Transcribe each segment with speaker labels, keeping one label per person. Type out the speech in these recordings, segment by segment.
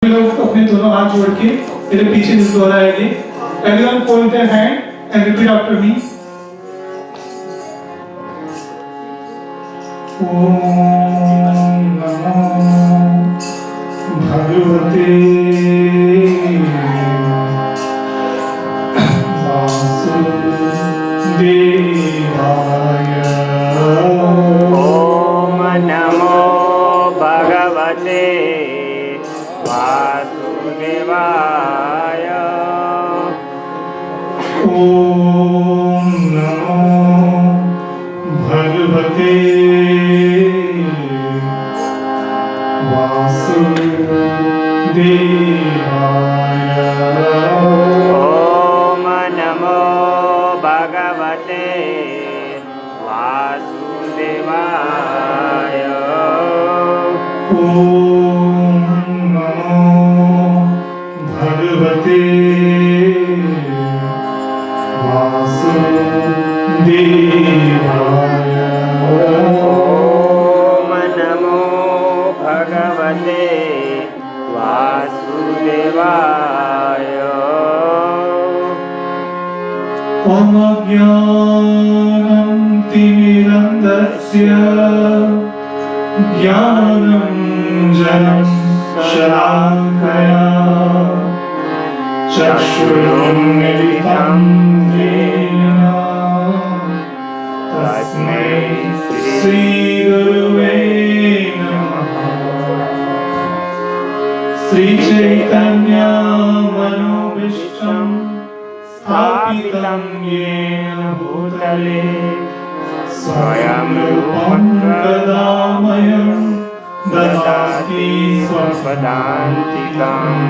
Speaker 1: लोग अपने दोनों हाथ जोड़ के मेरे पीछे दोहराएंगे। Everyone fold their hand and repeat after me. ओम नमो भगवते वासुदेवाय।
Speaker 2: ओम नमो भगवते वासुदेवाय।
Speaker 1: ओम नमो भगवते वासुदेवाय।
Speaker 2: ओम नमो भगवते वासुदेवाय।
Speaker 1: ओम नमो भगवते वासुदेवाय।
Speaker 2: ओम नमो भगवते वासुदेवाय।
Speaker 1: ओम ज्ञानं तिमिरन्धस्य ज्ञानञ्जनं शलाकया चक्षुरुन्मीलितं येन तस्मै श्रीगुरुवे नमः। श्रीचैतन्यमनोभीष्टं स्थापितं येन भूतले स्वयं रूपं कदा मह्यं ददाति स्वपदान्तिकम्।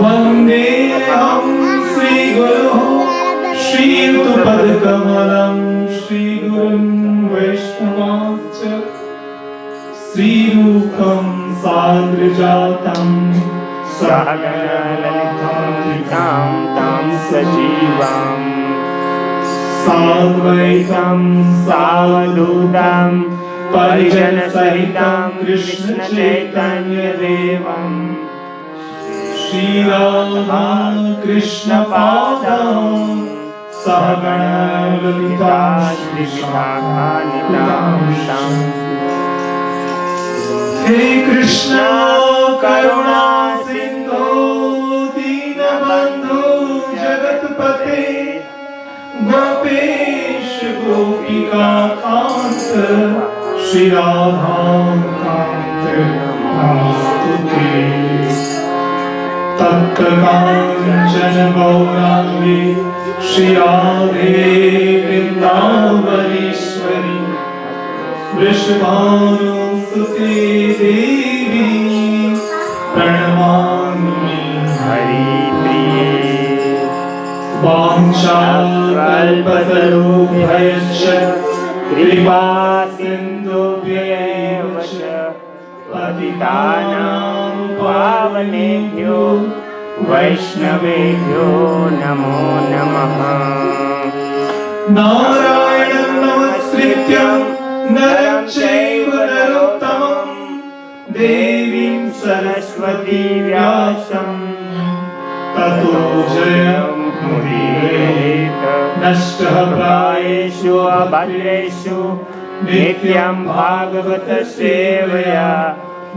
Speaker 1: वन्देऽहं श्रीगुरुः श्रीयुतपदकमलं श्रीगुरुं वैष्णवांश्च श्रीरूपं साग्रजातं
Speaker 2: सहगणललितां तं सजीवम्
Speaker 1: साद्वैतं
Speaker 2: सावधूतं
Speaker 1: परिजनसहितं कृष्णचैतन्यदेवं श्रीराधा कृष्णपादं सहगणललिता श्रीविशाखान्वितां। हे कृष्ण करुणा सिंधु दीनबंधु जगतपते गोपेश गोपिका कांत श्री राधा कांत नमस्तुते। तप्त कांचन गौरांगी श्री राधे वृंदावनेश्वरी वृषभानुसुते देवी प्रणमामि हरिप्रिये। वाञ्छाकल्पतरुभ्यश्च कृपा सिन्धुभ्यैव च पतितानां पावनेभ्यो वैष्णवेभ्यो नमो नमः। नारायणं नमस्कृत्य नरं चैव नरोत्तमं देवीं सरस्वती व्यासं ततो जयमुदीरयेत्। नष्टः प्रायेषु अभद्रेषु नित्यं भागवत सेवया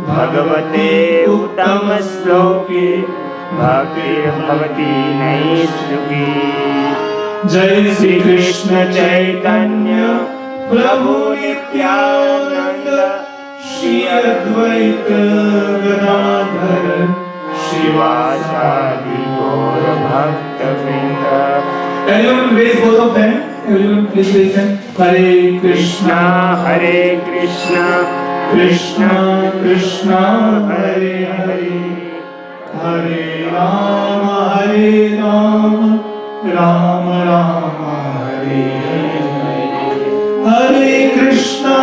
Speaker 1: भगवते उत्तमश्लोके भक्तिर्भवति नैष्ठुकी। जय श्री कृष्ण चैतन्य प्रभु नित्यानंद श्री अद्वैत गदाधर शिवासादि गौर भक्तवृंद। Everyone raise both of them. Everyone please raise them. Hare Krishna,
Speaker 2: Hare Krishna,
Speaker 1: Krishna Krishna, Hare Hare, Hare Rama, Hare Rama, Rama Rama, Hare Hare. Hare Krishna,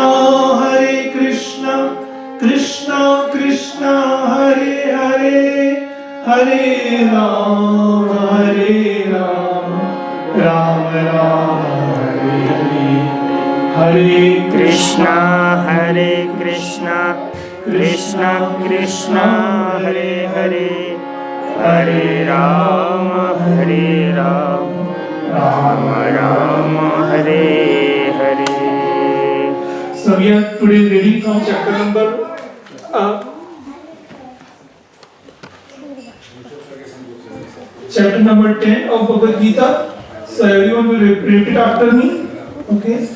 Speaker 1: Krishna Krishna, Hare Hare, Hare Rama, Rama Rama, Hare Hare. Hare
Speaker 2: Krishna, Hare Krishna, Krishna Krishna Hare Hare Hare Rama Rama Rama Hare Hare.
Speaker 1: So we are today reading from chapter number 10 of Bhagavad Gita. So everyone will repeat after me. Okay.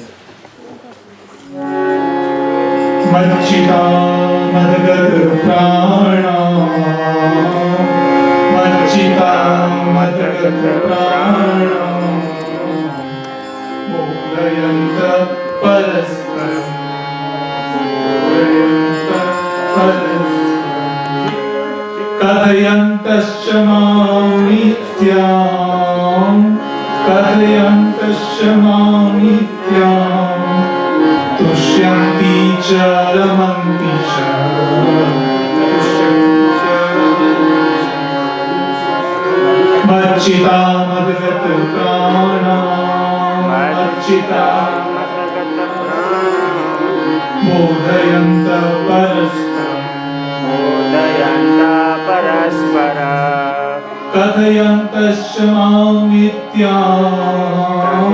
Speaker 1: Machita madgat prana, Machita madgat prana, Mudayanta parasparam, Mudayanta parasparam, Kathayantascha mam nityam, Kathayantascha mam nityam, Tushyanti cha ramanti cha, Tushyanti cha ramanti cha, Machita madgat prana, Machita Modayanta paraspara, Kathayantascha mam nityam,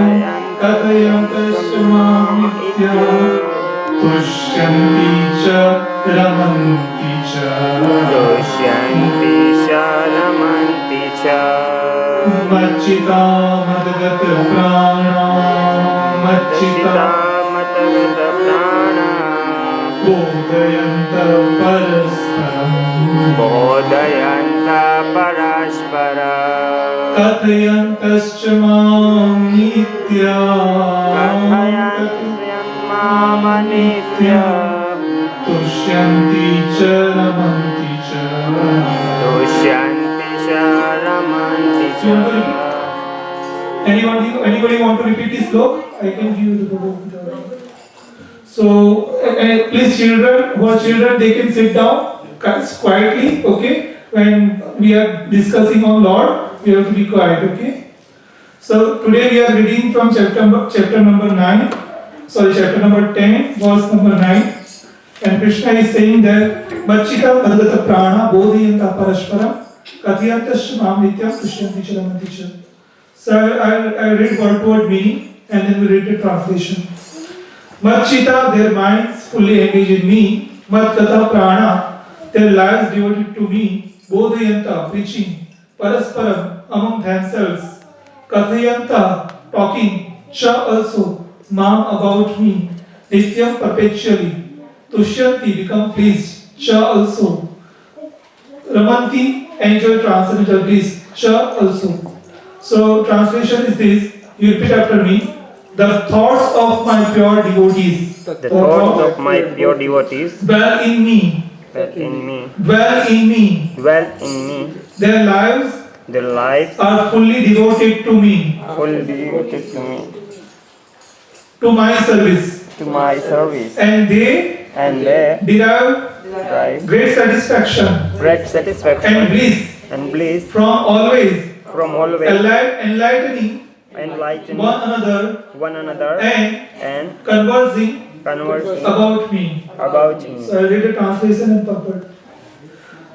Speaker 1: Kathayantascha mam nityam, Tushyanti cha ramanti cha,
Speaker 2: Tushyanti cha ramanti cha,
Speaker 1: Machita madgat prana, Machita
Speaker 2: madgat prana,
Speaker 1: Bodhayanta parasparam,
Speaker 2: Bodhayanta paraspara,
Speaker 1: Kathayantascha mam nityam,
Speaker 2: Mama nitya,
Speaker 1: Tushyanti cha ramanti cha.
Speaker 2: Tushyanti cha ramanti cha.
Speaker 1: Anybody want to repeat this sloka? I can give you the Bhagavad Gita. So please children, who are children, they can sit down quietly, okay? When we are discussing on Lord, we have to be quiet, okay? So today we are reading from chapter number 9. Chapter number 10, verse number 9. And Krishna is saying that Machita Madhata Prana Bodhiyanta Parashpara Kathiyantascha Mam Nityam Tushyanti Cha Ramanti Cha. So I read word to word meaning and then we read the translation. Machita, their minds fully engaged in me. Madhata Prana, their lives devoted to me. Bodhiyanta, preaching. Parasparam, among themselves. Kathayanta, talking. Cha also. Mam about me, Nityam perpetually, Tushyanti become pleased, Cha also, Ramanti enjoy transcendental bliss, Cha also. So translation is this, you repeat after me, the thoughts of my pure devotees,
Speaker 2: The thoughts of my pure devotees
Speaker 1: dwell in me,
Speaker 2: dwell in me,
Speaker 1: dwell in me,
Speaker 2: dwell in me.
Speaker 1: their lives
Speaker 2: Their lives
Speaker 1: are fully devoted to me,
Speaker 2: fully devoted to me,
Speaker 1: to my service,
Speaker 2: to my service,
Speaker 1: and they
Speaker 2: and they
Speaker 1: derive
Speaker 2: derive
Speaker 1: great satisfaction
Speaker 2: great satisfaction
Speaker 1: and bliss
Speaker 2: and bliss
Speaker 1: from always
Speaker 2: from always
Speaker 1: enlightening
Speaker 2: enlightening
Speaker 1: one another
Speaker 2: and
Speaker 1: conversing
Speaker 2: conversing
Speaker 1: about me.
Speaker 2: about me.
Speaker 1: So I read the translation and purport.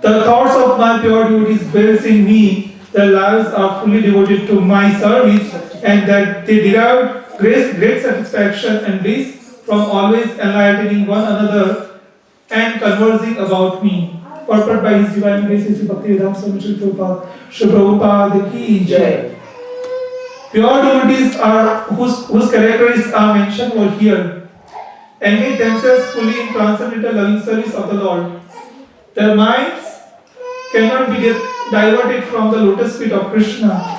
Speaker 1: The thoughts of my pure devotees dwells in me. Their lives are fully devoted to my service, and that they derive great satisfaction and bliss from always enlightening one another and conversing about me. Purport by His Divine Grace, Sri Bhaktivedanta Swami Srila Prabhupada. Srila Prabhupada ki jai. Pure devotees are whose characteristics are mentioned over here. Engage themselves fully in transcendental loving service of the Lord. Their minds cannot be diverted from the lotus feet of Krishna.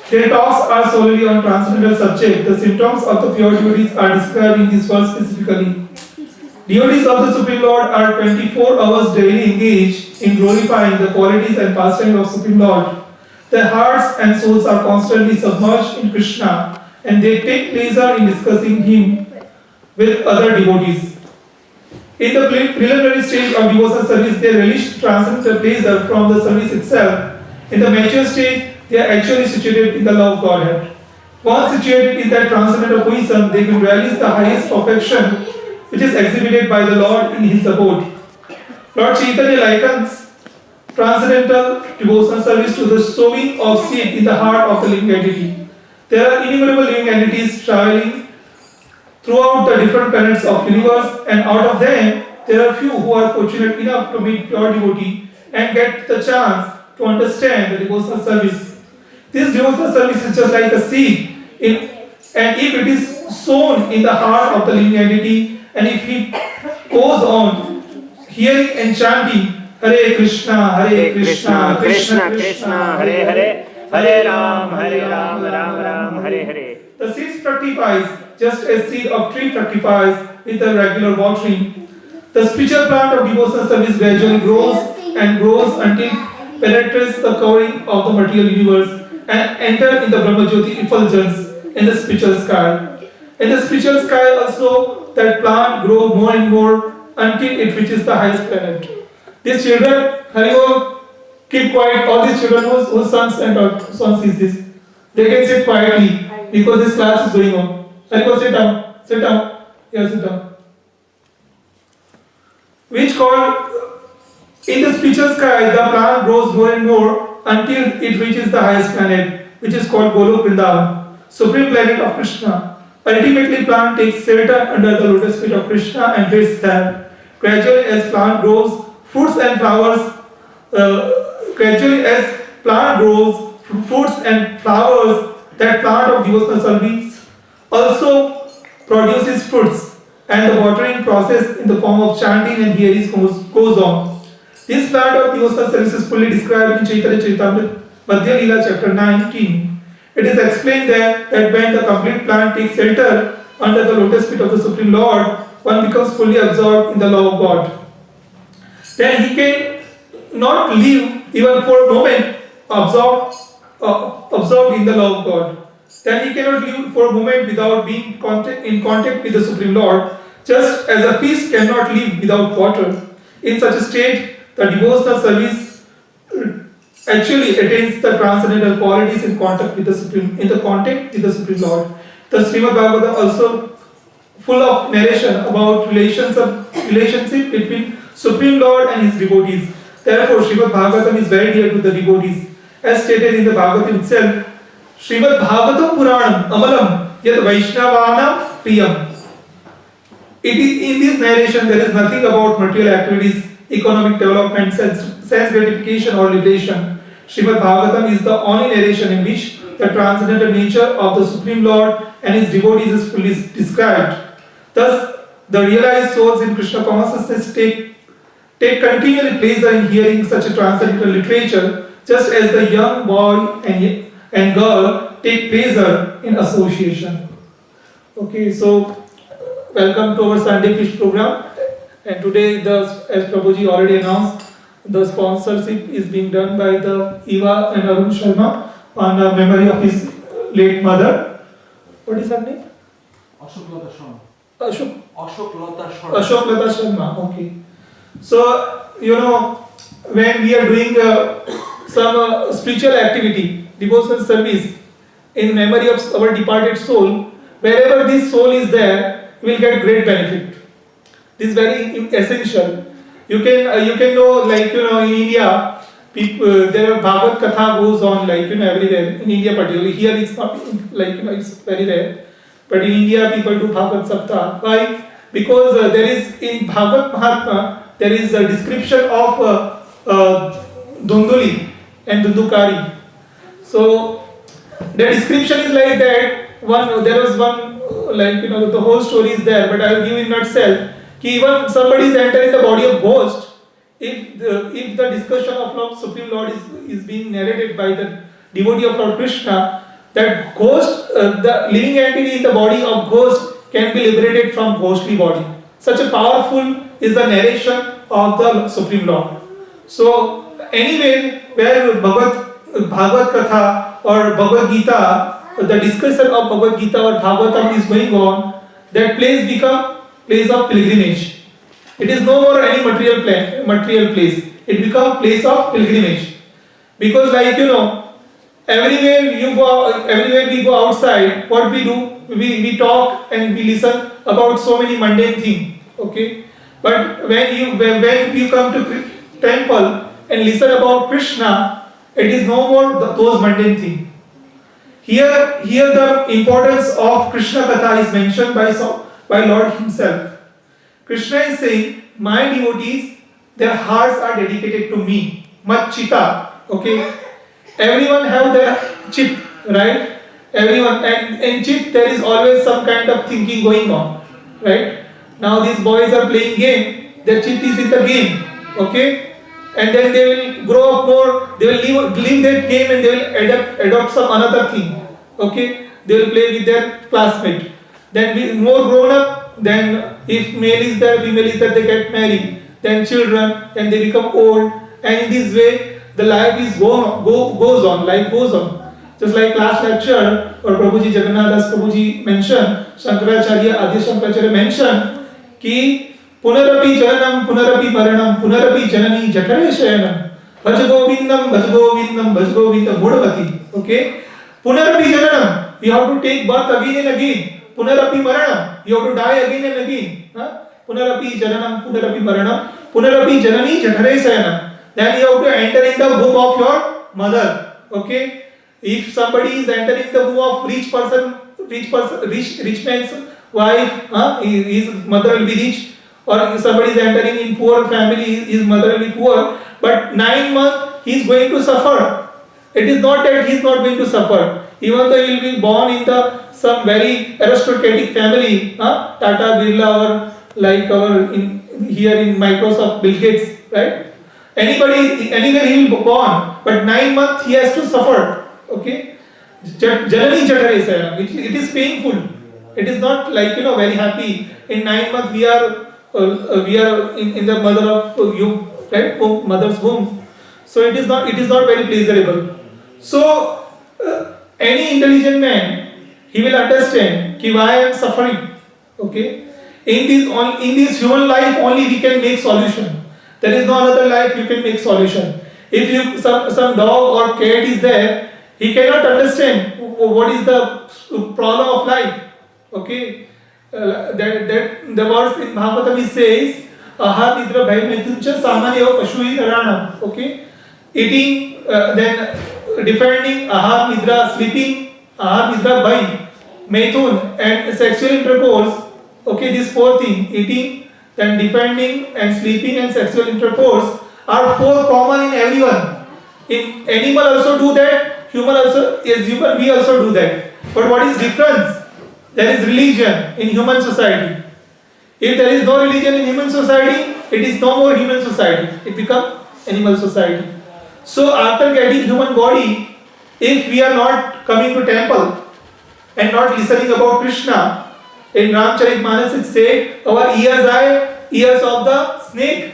Speaker 1: Their talks are solely on transcendental subject. The symptoms of the pure devotees are described in this verse specifically. Devotees of the Supreme Lord are 24 hours daily engaged in glorifying the qualities and pastimes of Supreme Lord. Their hearts and souls are constantly submerged in Krishna, and they take pleasure in discussing Him with other devotees. In the preliminary stage of devotional service, they relish transcendental pleasure from the service itself. In the mature stage, they are actually situated in the love of Godhead. Once situated in that transcendental position, they will realize the highest perfection which is exhibited by the Lord in His abode. Lord Chaitanya likens transcendental devotional service to the sowing of seed in the heart of the living entity. There are innumerable living entities traveling throughout the different planets of universe, and out of them, there are few who are fortunate enough to meet pure devotee and get the chance to understand the devotional service. This devotional service is just like a seed, and if it is sown in the heart of the living entity, and if he goes on hearing and chanting Hare Krishna, Hare Krishna, Krishna Krishna, Hare Hare,
Speaker 2: Hare Ram, Ram Ram, Hare Hare.
Speaker 1: the seed fructifies just as seed of tree fructifies with the regular watering. The spiritual plant of devotional service gradually grows and grows until it penetrates the covering of the material universe and enter in the Brahmajyoti effulgence in the spiritual sky. In the spiritual sky also, that plant grows more and more until it reaches the highest planet. These children, Haribol, keep quiet. All these children whose sons and sons is this, they can sit quietly because this class is going on. Haribol, sit down. Sit down. Yeah, sit down. Which called in the spiritual sky, the plant grows more and more until it reaches the highest planet, which is called Golok Vrindavan, supreme planet of Krishna. Ultimately, plant takes shelter under the lotus feet of Krishna and breathes there. Gradually, as plant grows, fruits and flowers. Fruits and flowers. That plant of devotional service also produces fruits, and the watering process in the form of chanting and hearing goes on. This plant of devotional service is fully described in Chaitanya Charitamrita Madhya Leela chapter 19. It is explained there that when the complete plant takes shelter under the lotus feet of the Supreme Lord, one becomes fully absorbed in the love of God. Then he can not live even for a moment absorbed in the love of God. Then he cannot live for a moment without being in contact with the Supreme Lord, just as a fish cannot live without water. In such a state, the devotional service actually attains the transcendental qualities in contact with the Supreme Lord. The Srimad Bhagavatam also full of narration about relationship between Supreme Lord and his devotees. Therefore, Srimad Bhagavatam is very dear to the devotees. As stated in the Bhagavatam itself, Srimad Bhagavatam Puranam Amalam Yat Vaishnavanam Priyam. In this narration, there is nothing about material activities, economic development, sense gratification or liberation. Srimad Bhagavatam is the only narration in which the transcendental nature of the Supreme Lord and his devotees is fully described. Thus, the realized souls in Krishna consciousness take continually pleasure in hearing such a transcendental literature, just as the young boy and girl take pleasure in association. Okay, so welcome to our Sunday Fish program. And today, as Prabhuji already announced, the sponsorship is being done by the Eva and Arun Sharma on the memory of his late mother. What is her name?
Speaker 3: Ashok Lata Sharma.
Speaker 1: Ashok Lata Sharma. Okay. So, when we are doing some spiritual activity, devotional service in memory of our departed soul, wherever this soul is there, we will get great benefit. This is very essential. You can know, in India, people, there are Bhagavad Katha goes on everywhere. In India particularly, here it's not it's very rare. But in India, people do Bhagavad Saptah. Why? Because there is in Bhagavad Mahatma, there is a description of Dunduli and Dundukari. So the description is like that. There was one the whole story is there, but I will give in a nutshell. Even somebody is entering the body of ghost. If the discussion of Lord Supreme Lord is being narrated by the devotee of Lord Krishna, that ghost, the living entity in the body of ghost can be liberated from ghostly body. Such a powerful is the narration of the Supreme Lord. So anyway, where Bhagavad Katha or Bhagavad Gita, the discussion of Bhagavad Gita or Bhagavatam is going on, that place become place of pilgrimage. It is no more any material place. It becomes place of pilgrimage. Because everywhere we go outside, what we do, we talk and we listen about so many mundane things. Okay, But when you come to temple and listen about Krishna, it is no more those mundane things. Here the importance of Krishna Katha is mentioned by Lord himself. Krishna is saying, my devotees, their hearts are dedicated to me. Machita. Okay? Everyone have their chit, right? Everyone, and in chit there is always some kind of thinking going on, right? Now these boys are playing game, their chit is in the game, okay? And then they will grow up more, they will leave that game and they will adopt some another thing, okay? They will play with their classmate. Then more grown up, then if male is there, female is there, they get married. Then children, then they become old, and in this way the life is goes on, life goes on. Just like last lecture, or Prabhuji Jagannath Das Prabhuji mentioned, Shankaracharya, Adi Shankaracharya mentioned, कि पुनरपि जननम पुनरपि मरणम पुनरपि जननी जठरे शयनम भज गोविंदम भज गोविंदम भज Govind मूढ़मति. Okay, पुनरपि जननम, you have to take birth again and again. पुनरपि मरणम, you have to die again and again. पुनरपि जननम पुनरपि मरणम पुनरपि जननी जठरे शयनम. Then you have to enter in the womb of your mother. Okay, if somebody is entering the womb of rich man's wife, his mother will be rich. Or if somebody is entering in poor family, his mother will be poor. But 9 months he is going to suffer. It is not that he is not going to suffer. Even though he will be born in some very aristocratic family, Tata, Birla, or like here in Microsoft, Bill Gates, right? Anywhere he will be born, but 9 months he has to suffer. Okay, Janani Jatare Sayana, it is painful. It is not like very happy. In 9 months we are in the mother of you, right? Mother's womb. So it is not very pleasurable. So any intelligent man, he will understand why I am suffering. Okay, in this human life only we can make solution. There is no other life you can make solution. If some dog or cat is there, he cannot understand what is the problem of life. Okay, that the verse in Bhagavatam says, Ahar nidra bhai metuncha samanya pashui narana. Okay, eating, then defending ahar nidra, sleeping, ahar nidra bhai, methun, and sexual intercourse. Okay, these 4 things, eating, then defending and sleeping and sexual intercourse, are 4 common in everyone. In animal also do that, human we also do that. But what is difference? There is religion in human society. If there is no religion in human society, it is no more human society. It becomes animal society. So after getting human body, if we are not coming to temple and not listening about Krishna, in Ramcharitmanas it said, our ears are ears of the snake,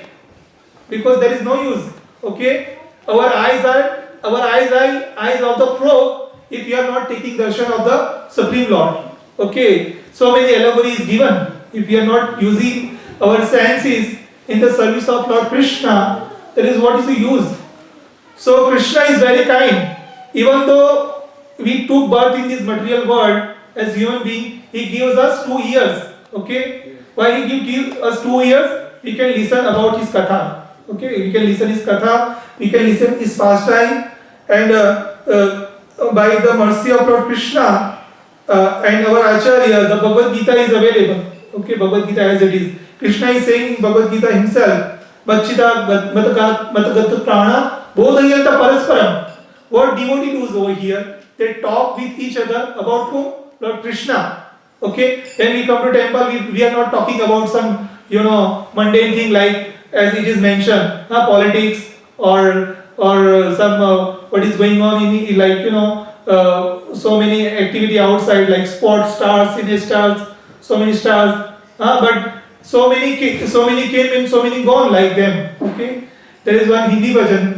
Speaker 1: because there is no use. Okay, our eyes are eyes of the frog, if we are not taking darshan of the Supreme Lord. Okay, so many allegories given. If we are not using our senses in the service of Lord Krishna, that is what is the use. So Krishna is very kind. Even though we took birth in this material world as human being, he gives us 2 years. Okay, why he gives us 2 years? We can listen about his katha. Okay, we can listen his katha, we can listen his pastime, and by the mercy of Lord Krishna and our Acharya, the Bhagavad Gita is available. Okay, Bhagavad Gita as it is. Krishna is saying in Bhagavad Gita himself, Bachita Matagata Prana Bodhayanta Parasparam. What devotee does over here? They talk with each other about whom? Lord Krishna. Okay, when we come to temple, we are not talking about some mundane thing like as it is mentioned, politics or some what is going on in so many activity outside like sports stars, cine stars, so many stars, but so many came and so many gone like them. Okay, there is one Hindi bhajan,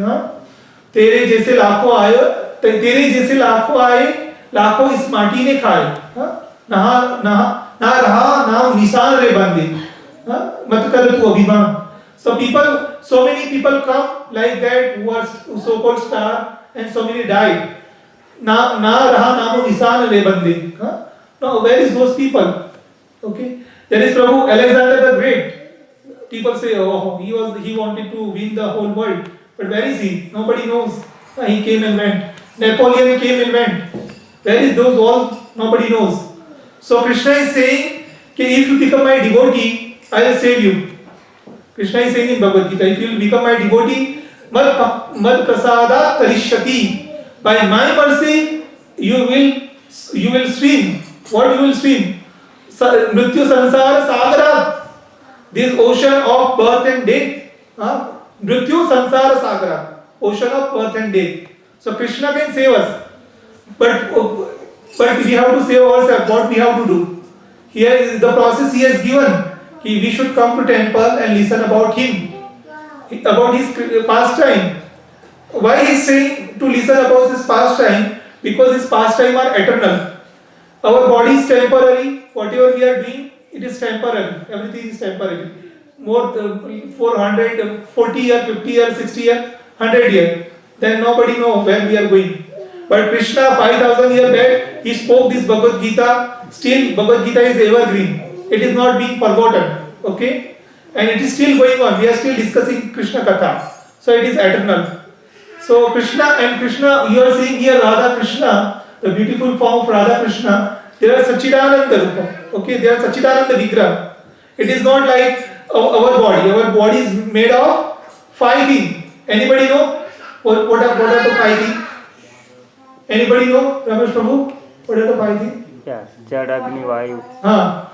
Speaker 1: तेरे जैसे लाखों आए लाखों इस माटी ने खाए, ना रहा नाम निशान रे बंदे, मत कर तू अभिमान. So many people come like that who are so-called star, and so many died. Na raha namo nisan re bande. Now where is those people? Okay, there is Prabhu Alexander the Great. people say, oh, he wanted to win the whole world. But where is he? Nobody knows. He came and went. Napoleon came and went. Where is those all? Nobody knows. So Krishna is saying, if you become my devotee, I will save you. Krishna is saying in Bhagavad Gita, if you will become my devotee, mad prasada karishyati. By my mercy, you will swim. What you will swim? Mrityu sansara sagara. This ocean of birth and death. Mrityu sansara sagara. Ocean of birth and death. So Krishna can save us. But we have to save ourselves. What we have to do? Here is the process he has given. We should come to temple and listen about him, about his pastime. Why he is saying to listen about his pastime? Because his pastime are eternal. Our body is temporary. Whatever we are doing, it is temporary. Everything is temporary. More 440 years, 50 years, 60 years, 100 years. Then nobody knows where we are going. But Krishna 5000 years back, he spoke this Bhagavad Gita. Still Bhagavad Gita is evergreen. It is not being forgotten. Okay? And it is still going on. We are still discussing Krishna Katha. So it is eternal. So Krishna, you are seeing here Radha Krishna, the beautiful form of Radha Krishna. They are Sachidananda Rupa. Okay? They are Sachidananda Vigraha. It is not like our body. Our body is made of 5 things. Anybody know? What are the 5 things? Anybody know? Ramesh Prabhu? What are the 5 things?
Speaker 2: Yeah, Jada, Agni, Vayu.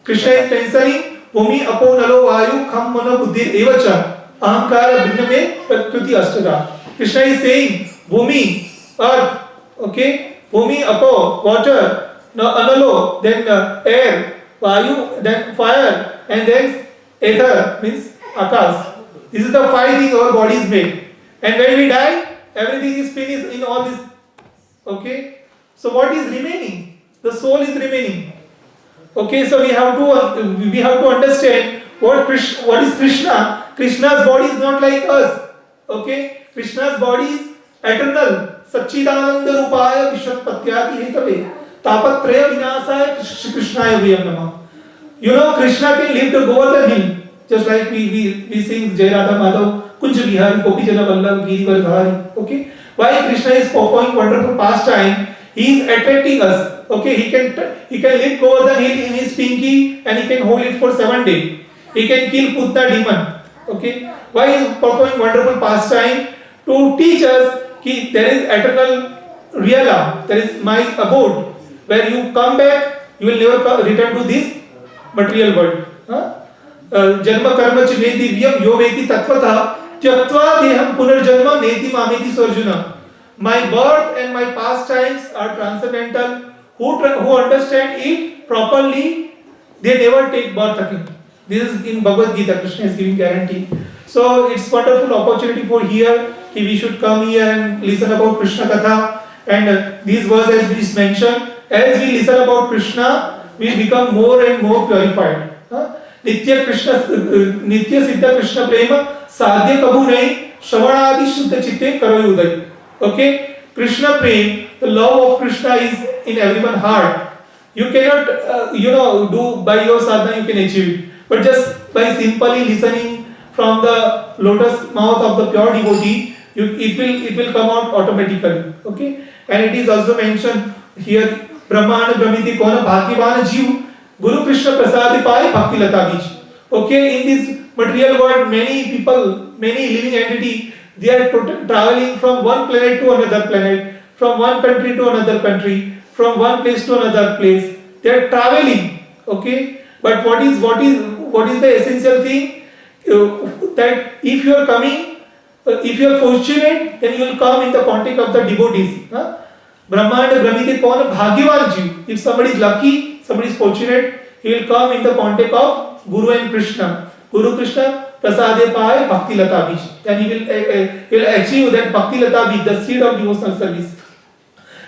Speaker 1: Krishna is mentioning Bhumi, Apo, Nalo, Vayu, Kham, Mano, Buddhir, Evacha, Ahankara, Bhinname, Prakriti, Ashtada. Krishna is saying Bhumi, earth, okay? Bhumi, Apo, water, Analo, then air, Vayu, then fire, and then ether, means Akas. This is the 5 things our body is made. And when we die, everything is finished in all this. Okay? So what is remaining? The soul is remaining. Okay, so we have to understand what is Krishna. Krishna's body is not like us. Okay, Krishna's body is eternal. Sachidananda Rupaya Vishwapatyati Hetave Tapatraya Vinasaya Krishnaya Vayam Namah. You know, Krishna can lift the Govardhan hill, just like we sing Jai Radha Madhav Kunj Vihari Gopi Jana Vallabh Giri Vardhari. Okay, why Krishna is performing wonderful pastime? He is attracting us. Okay, he can lift Govardhan hill in his pinky and he can hold it for 7 days. He can kill Putna demon. Okay, why he is performing wonderful pastime? To teach us that there is eternal realm, there is my abode, where you come back, you will never return to this material world. Janma karma chineti vyam yoveti tattvata tyaktva deham punarjanma neti mameti sarjuna. My birth and my pastimes are transcendental. Who understand it properly, they never take birth again. This is in Bhagavad Gita. Krishna is giving guarantee. So it's wonderful opportunity for here. We should come here and listen about Krishna Katha. And these verses is mentioned. As we listen about Krishna, we become more and more purified. Nitya Siddha Krishna Prema Sadhya Kabhu Nahi Shravanadi Shuddha Chitte Karo Uday. Okay, Krishna Prem, the love of Krishna is in everyone's heart. You cannot, do by your sadhana you can achieve it. But just by simply listening from the lotus mouth of the pure devotee, it will come out automatically. Okay, and it is also mentioned here. Brahmana Brahmiti Kona Bhagivana Jiv Guru Krishna Prasadi Pai Bhakti Lata Bij. Okay, in this material world, many people, many living entity, they are traveling from one planet to another planet, from one country to another country, from one place to another place. They are traveling. Okay, but what is the essential thing? That if you are coming, if you are fortunate, then you will come in the contact of the devotees. Brahmana Brahmiti Kona Bhagyavan Jiv. If somebody is lucky, somebody is fortunate, he will come in the contact of Guru and Krishna. Guru Krishna Prasade Pai Bhakti Lata Bij. Then he will achieve that Bhakti Lata Bij, the seed of devotional service.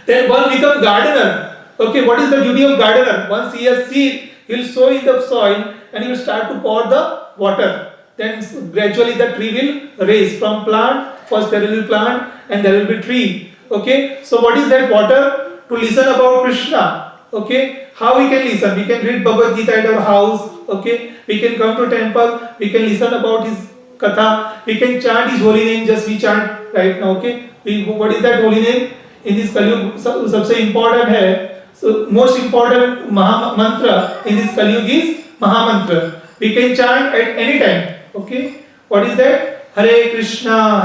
Speaker 1: Then one becomes gardener. Okay, what is the duty of gardener? Once he has seed, he will sow in the soil and he will start to pour the water. Then gradually the tree will raise from plant. First there will be plant and there will be tree. Okay, so what is that water? To listen about Krishna. Okay, how we can listen? We can read Bhagavad Gita at our house, okay? We can come to temple, we can listen about his katha, we can chant his holy name, just we chant right now, okay? What is that holy name? In this Kaliyug, सबसे important है. So most important Maha mantra in this Kaliyug is Maha mantra. We can chant at any time, okay? What is that? Hare Krishna,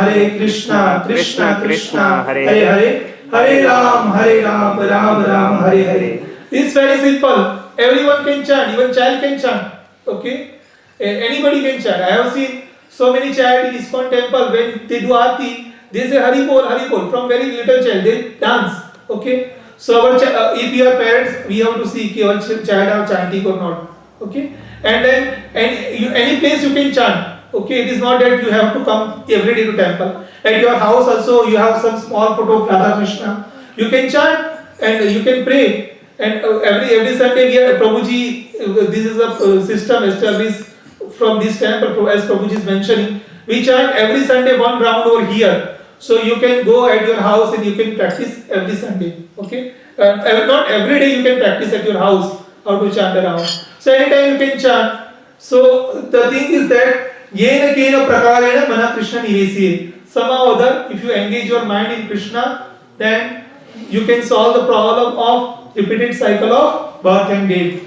Speaker 1: Krishna Krishna, Hare Hare, Hare Ram, Ram Ram, Hare Hare. It's very simple. Everyone can chant, even child can chant. Okay? Anybody can chant. I have seen so many child in ISKCON temple when they do aarti, they say Hari Bol, from very little child. They dance. Okay? So our if we are parents, we have to see if our child are chanting or not. Okay? And then any place you can chant. Okay? It is not that you have to come every day to temple. At your house also you have some small photo of Radha Krishna. You can chant and you can pray. And every Sunday we are Prabhuji, this is a system established from this temple as Prabhuji is mentioning. We chant every Sunday one round over here. So you can go at your house and you can practice every Sunday. Okay? Not every day you can practice at your house how to chant around. So anytime you can chant. So the thing is that Yena Kena Prakarena Mana Krishna Nivesiye. Somehow or other, if you engage your mind in Krishna, then you can solve the problem of repeated cycle of birth and death,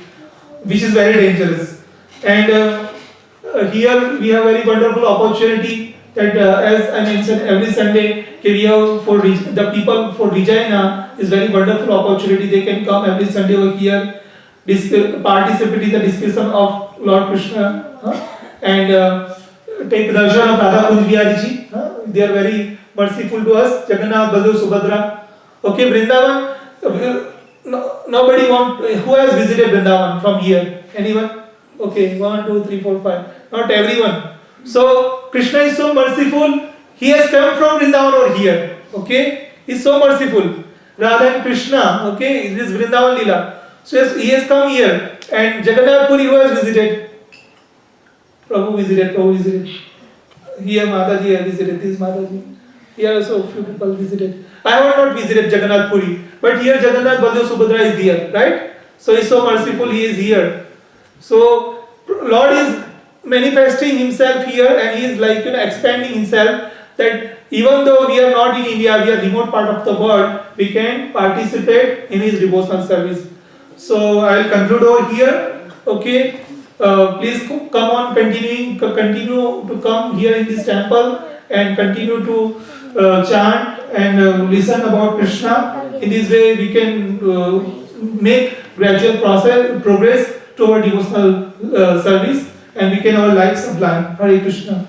Speaker 1: which is very dangerous. And here we have very wonderful opportunity that as I mentioned every Sunday we have for the people for Regina is very wonderful opportunity. They can come every Sunday over here, participate in the discussion of Lord Krishna and take darshan of Radha Kunj Bihari ji. They are very merciful to us. Jagannath, Baldev, Subhadra. Okay, Vrindavan. Nobody who has visited Vrindavan from here? Anyone? Okay, 1, 2, 3, 4, 5. Not everyone. So Krishna is so merciful. He has come from Vrindavan over here. Okay, he is so merciful. Radha and Krishna. Okay, it is Vrindavan Leela. So yes, he has come here. And Jagannath Puri, who has visited? Prabhu visited. Here Mataji has visited. This Mataji. Here also few people visited. I have not visited Jagannath Puri, but here Jagannath Baldev Subhadra is here, right? So he is so merciful, he is here. So Lord is manifesting himself here and he is like expanding himself that even though we are not in India, we are remote part of the world, we can participate in his devotional service. So I will conclude over here. Okay, please come on, continue to come here in this temple and continue to chant and listen about Krishna. In this way we can make gradual progress toward devotional service and we can our lives sublime. Hare Krishna.